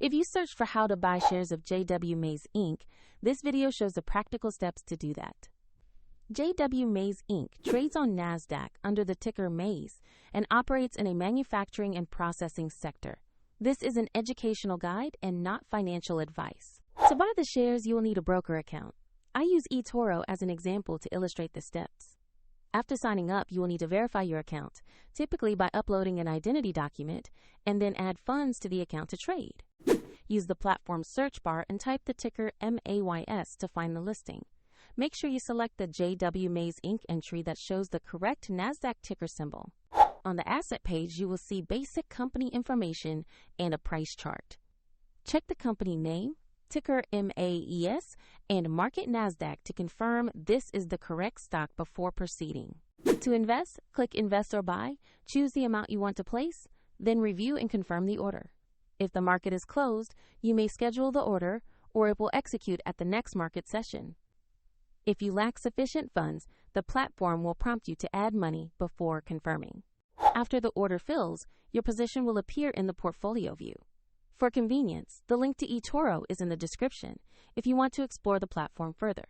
If you search for how to buy shares of MAYS Inc., this video shows the practical steps to do that. MAYS Inc. trades on NASDAQ under the ticker MAYS and operates in a manufacturing and processing sector. This is an educational guide and not financial advice. To buy the shares, you will need a broker account. I use eToro as an example to illustrate the steps. After signing up, you will need to verify your account, typically by uploading an identity document, and then add funds to the account to trade. Use the platform's search bar and type the ticker MAYS to find the listing. Make sure you select the MAYS Inc. entry that shows the correct NASDAQ ticker symbol. On the asset page, you will see basic company information and a price chart. Check the company name, ticker MAYS, and market NASDAQ to confirm this is the correct stock before proceeding. To invest, click Invest or Buy, choose the amount you want to place, then review and confirm the order. If the market is closed, you may schedule the order, or it will execute at the next market session. If you lack sufficient funds, the platform will prompt you to add money before confirming. After the order fills, your position will appear in the portfolio view. For convenience, the link to eToro is in the description if you want to explore the platform further.